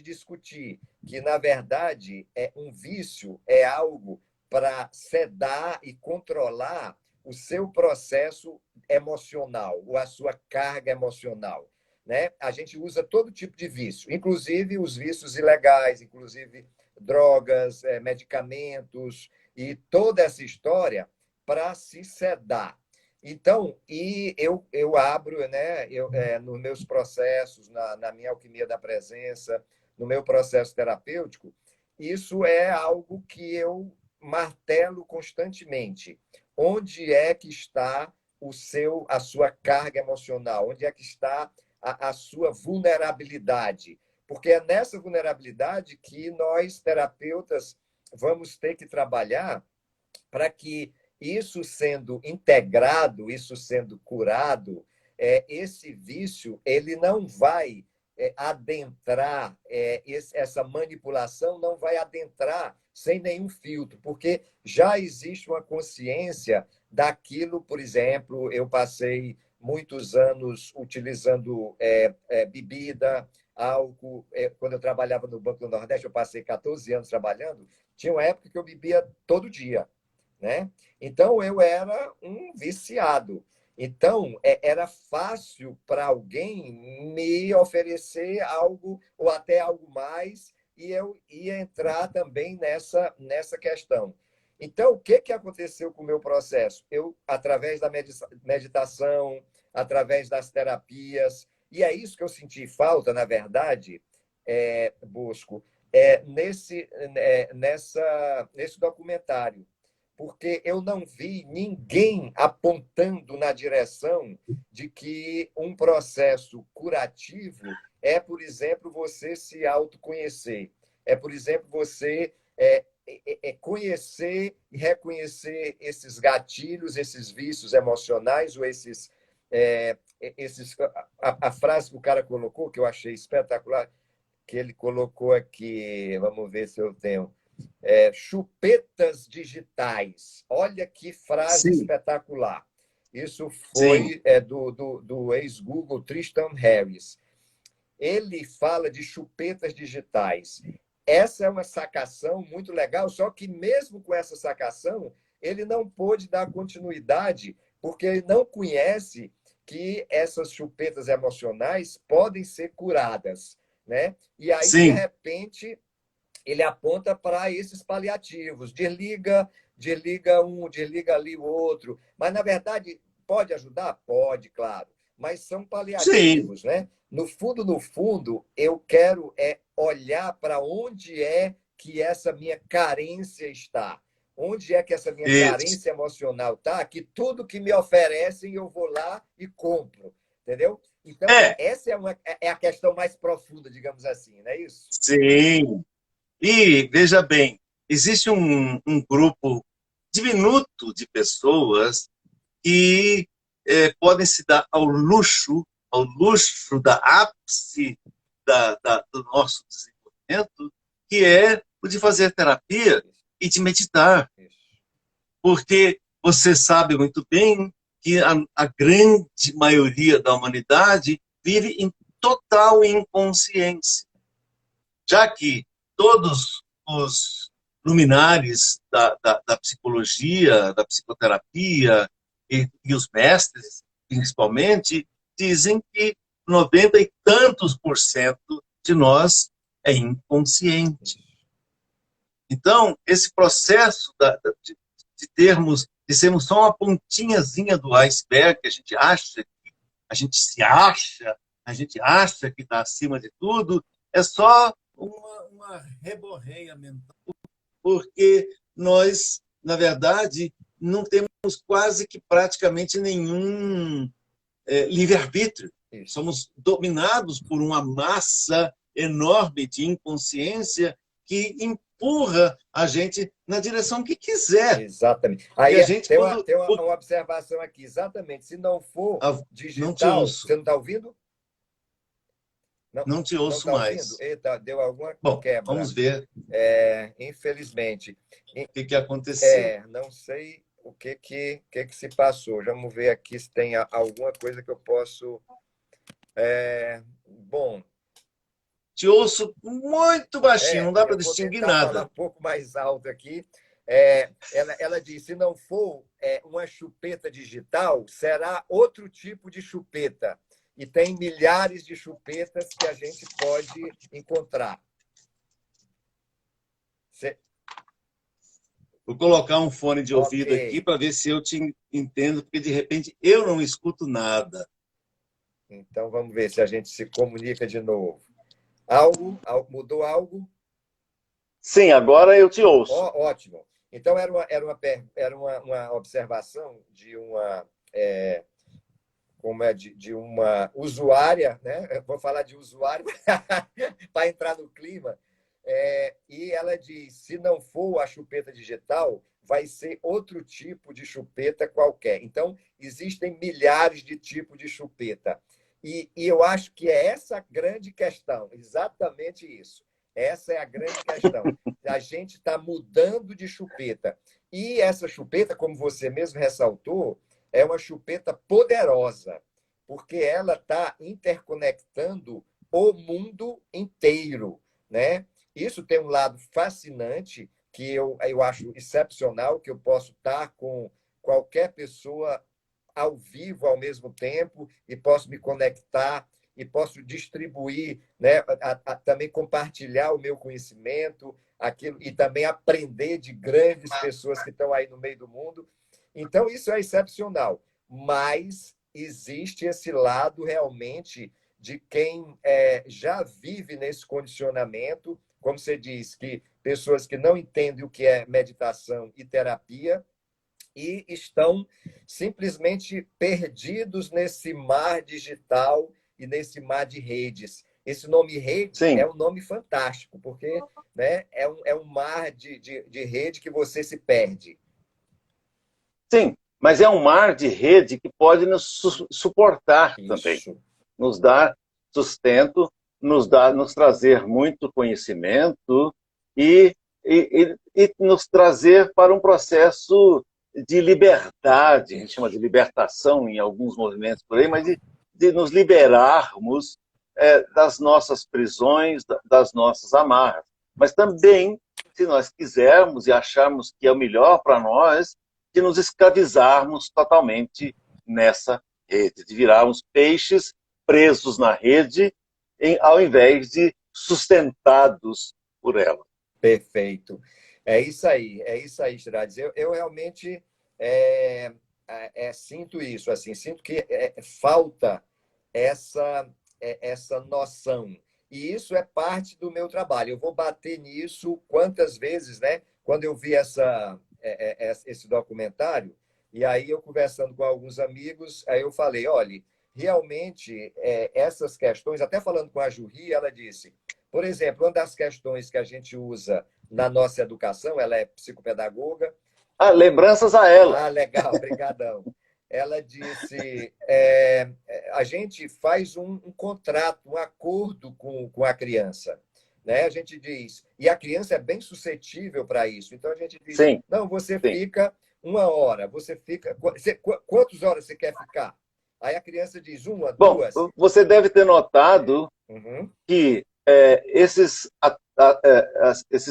discutir, que, na verdade, um vício é algo para sedar e controlar o seu processo emocional, ou a sua carga emocional. Né? A gente usa todo tipo de vício, inclusive os vícios ilegais, inclusive drogas, medicamentos e toda essa história para se sedar. Então, e eu abro, né, nos meus processos, na minha alquimia da presença, no meu processo terapêutico, isso é algo que eu martelo constantemente. Onde é que está a sua carga emocional? Onde é que está a sua vulnerabilidade? Porque é nessa vulnerabilidade que nós, terapeutas, vamos ter que trabalhar para que isso sendo integrado, isso sendo curado, esse vício ele não vai adentrar, essa manipulação não vai adentrar sem nenhum filtro, porque já existe uma consciência daquilo. Por exemplo, eu passei muitos anos utilizando bebida, álcool. Quando eu trabalhava no Banco do Nordeste, eu passei 14 anos trabalhando, tinha uma época que eu bebia todo dia, né? Então, eu era um viciado. Então, era fácil para alguém me oferecer algo ou até algo mais, e eu ia entrar também nessa questão. Então, o que, que aconteceu com o meu processo? Eu, através da meditação, através das terapias, e é isso que eu senti falta, na verdade, Bosco, nesse documentário, porque eu não vi ninguém apontando na direção de que um processo curativo por exemplo, você se autoconhecer. Por exemplo, você conhecer e reconhecer esses gatilhos, esses vícios emocionais, ou a frase que o cara colocou, que eu achei espetacular, que ele colocou aqui, vamos ver se eu tenho, chupetas digitais. Olha que frase Sim, espetacular. Isso sim, foi do ex-Google Tristan Harris. Ele fala de chupetas digitais. Essa é uma sacação muito legal, só que mesmo com essa sacação, ele não pôde dar continuidade, porque ele não conhece que essas chupetas emocionais podem ser curadas, né? E aí, de Sim, repente, ele aponta para esses paliativos, desliga um, desliga ali o outro. Mas, na verdade, pode ajudar? Pode, claro. Mas são sim, paliativos, né? No fundo, eu quero olhar para onde é que essa minha carência está. Onde é que essa minha isso. carência emocional está? Que tudo que me oferecem eu vou lá e compro, entendeu? Então, É, essa é a questão mais profunda, digamos assim, não é isso? sim. E, veja bem, existe um grupo diminuto de pessoas que podem se dar ao luxo da ápice do nosso desenvolvimento, que é o de fazer terapia e de meditar. Isso. Porque você sabe muito bem que a grande maioria da humanidade vive em total inconsciência, já que todos os luminares da psicologia, da psicoterapia e os mestres, principalmente, dizem que 90 e tantos por cento de nós é inconsciente. Então, esse processo de sermos só uma pontinhazinha do iceberg, que a gente se acha, a gente acha que está acima de tudo, é só uma reborreia mental, porque nós, na verdade, não temos quase que praticamente nenhum livre-arbítrio. Isso. Somos dominados por uma massa enorme de inconsciência que empurra a gente na direção que quiser. Exatamente. E Aí a gente, quando. tem uma observação aqui, exatamente. Se não for Não te digital, ouço, você não está ouvindo? Não, não te não ouço está ouvindo? mais. Eita, deu alguma Bom, quebra. vamos ver Infelizmente. o que aconteceu. Não sei o que se passou. Vamos ver aqui se tem alguma coisa que eu posso. Bom, Te ouço muito baixinho, não dá para eu vou distinguir tentar falar nada. um pouco mais alto aqui. Ela diz: se não for uma chupeta digital, será outro tipo de chupeta. E tem milhares de chupetas que a gente pode encontrar. Cê- Vou colocar um fone de ok. ouvido aqui para ver se eu te entendo, porque de repente eu não escuto nada. Então vamos ver se a gente se comunica de novo. Mudou algo? Sim, agora eu te ouço. Ótimo. Então uma observação de de uma usuária, né? Eu vou falar de usuário para entrar no clima. E ela diz: se não for a chupeta digital, vai ser outro tipo de chupeta qualquer. Então, existem milhares de tipos de chupeta. E eu acho que é essa a grande questão, exatamente isso. Essa é a grande questão. A gente está mudando de chupeta. E essa chupeta, como você mesmo ressaltou, é uma chupeta poderosa, porque ela está interconectando o mundo inteiro, né? Isso tem um lado fascinante que eu acho excepcional, que eu posso estar com qualquer pessoa ao vivo ao mesmo tempo e posso me conectar e posso distribuir, né, também compartilhar o meu conhecimento, aquilo e também aprender de grandes pessoas que estão aí no meio do mundo. Então isso é excepcional, mas existe esse lado realmente de quem já vive nesse condicionamento, como você diz, que pessoas que não entendem o que é meditação e terapia e estão simplesmente perdidos nesse mar digital e nesse mar de redes. Esse nome rede é Sim, um nome fantástico, porque, né, é um mar de rede que você se perde. sim, mas é um mar de rede que pode nos suportar também, Isso. nos dar sustento, nos trazer muito conhecimento e nos trazer para um processo de liberdade, a gente chama de libertação em alguns movimentos por aí, mas de nos liberarmos das nossas prisões, das nossas amarras. Mas também, se nós quisermos e acharmos que é o melhor para nós, de nos escravizarmos totalmente nessa rede, de virar uns peixes presos na rede, ao invés de sustentados por ela. Perfeito. É isso aí, Girardes. Eu realmente sinto isso, assim, sinto que falta essa noção. E isso é parte do meu trabalho. Eu vou bater nisso quantas vezes, né? Quando eu vi esse documentário, e aí eu conversando com alguns amigos, aí eu falei, olha, realmente essas questões, até falando com a Jurri, ela disse, por exemplo, uma das questões que a gente usa na nossa educação, ela é psicopedagoga. Ah, lembranças a ela. Ah, legal, brigadão. Ela disse, a gente faz um contrato, um acordo com a criança. Né? A gente diz, e a criança é bem suscetível para isso. Então a gente diz, Sim, não, você sim. fica 1 hora, você fica. Quantas horas você quer ficar? Aí a criança diz 1, 2. Bom, você deve ter notado que esses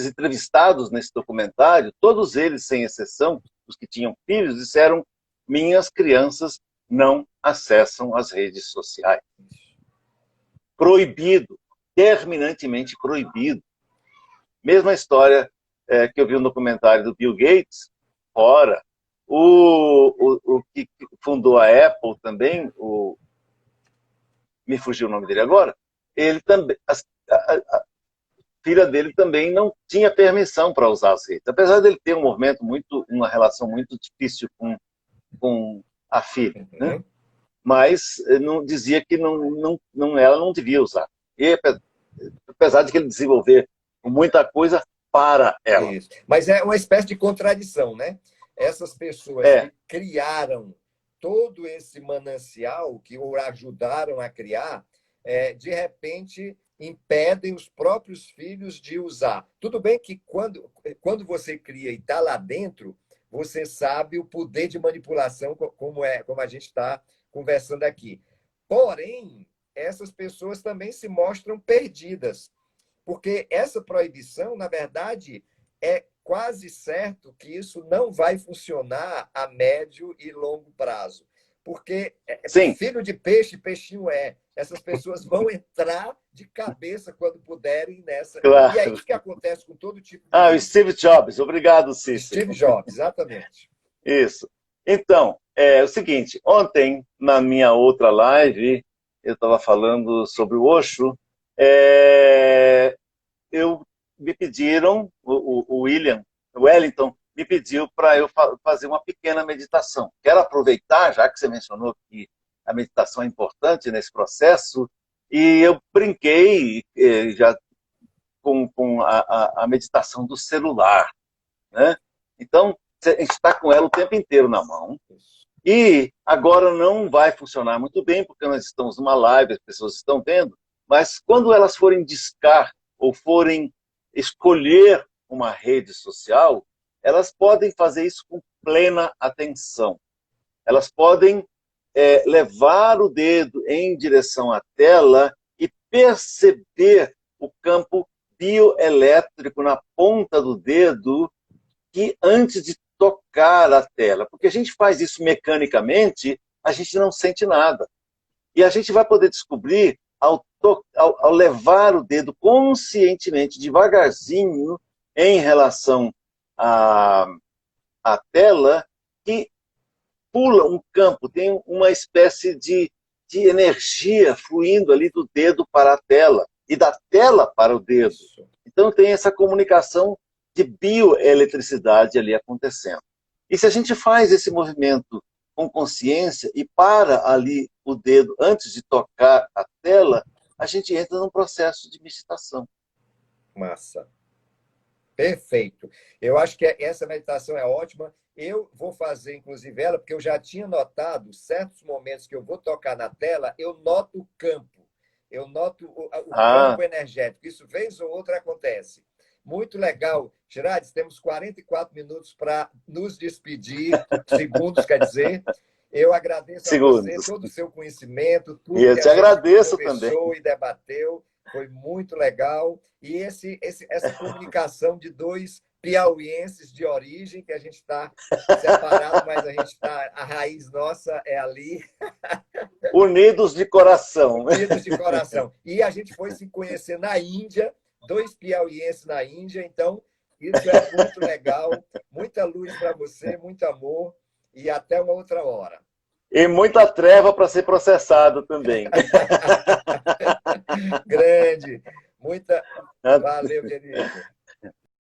entrevistados nesse documentário, todos eles, sem exceção, os que tinham filhos, disseram: minhas crianças não acessam as redes sociais. Proibido, terminantemente proibido. Mesma história que eu vi no documentário do Bill Gates, fora. O que fundou a Apple também, me fugiu o nome dele agora, ele também, a filha dele também não tinha permissão para usar as redes, apesar dele ter uma relação muito difícil com a filha, né? Mas não dizia que ela não devia usar. E apesar de que ele desenvolver muita coisa para ela. Isso. Mas é uma espécie de contradição, né? Essas pessoas que criaram todo esse manancial, que o ajudaram a criar, de repente impedem os próprios filhos de usar. Tudo bem que quando você cria e está lá dentro, você sabe o poder de manipulação, como a gente está conversando aqui. Porém, essas pessoas também se mostram perdidas, porque essa proibição, na verdade, é quase certo que isso não vai funcionar a médio e longo prazo. Porque Sim. Filho de peixe, peixinho é. Essas pessoas vão entrar de cabeça quando puderem nessa. Claro. E aí o que acontece com todo tipo de. O Steve Jobs. Obrigado, Cícero. Steve Jobs, exatamente. Isso. Então, é o seguinte, ontem, na minha outra live, eu estava falando sobre o Osho, me pediram, o Wellington, me pediu para eu fazer uma pequena meditação. Quero aproveitar, já que você mencionou que a meditação é importante nesse processo, e eu brinquei já com a meditação do celular, né? Então, a gente está com ela o tempo inteiro na mão, e agora não vai funcionar muito bem, porque nós estamos numa live, as pessoas estão vendo, mas quando elas forem discar ou forem escolher uma rede social, elas podem fazer isso com plena atenção. Elas podem levar o dedo em direção à tela e perceber o campo bioelétrico na ponta do dedo que antes de tocar a tela. Porque a gente faz isso mecanicamente, a gente não sente nada. E a gente vai poder descobrir, ao levar o dedo conscientemente, devagarzinho, em relação à tela, que pula um campo, tem uma espécie de energia fluindo ali do dedo para a tela, e da tela para o dedo. Então tem essa comunicação de bioeletricidade ali acontecendo. E se a gente faz esse movimento com consciência e para ali o dedo antes de tocar a tela, a gente entra num processo de meditação. Massa. Perfeito. Eu acho que essa meditação é ótima. Eu vou fazer, inclusive, ela, porque eu já tinha notado certos momentos que eu vou tocar na tela, eu noto o campo. Eu noto o campo energético. Isso, vez ou outra, acontece. Muito legal. Girardes, temos 44 minutos para nos despedir, segundos, quer dizer. Eu agradeço a você todo o seu conhecimento, tudo que a gente agradeço conversou também. e debateu. Foi muito legal. E essa comunicação de dois piauienses de origem, que a gente está separado, mas a raiz nossa é ali. Unidos de coração. Unidos de coração. E a gente foi se conhecer na Índia, dois piauienses na Índia, então isso é muito legal. Muita luz para você, muito amor e até uma outra hora. E muita treva para ser processado também. Grande. Valeu, querido.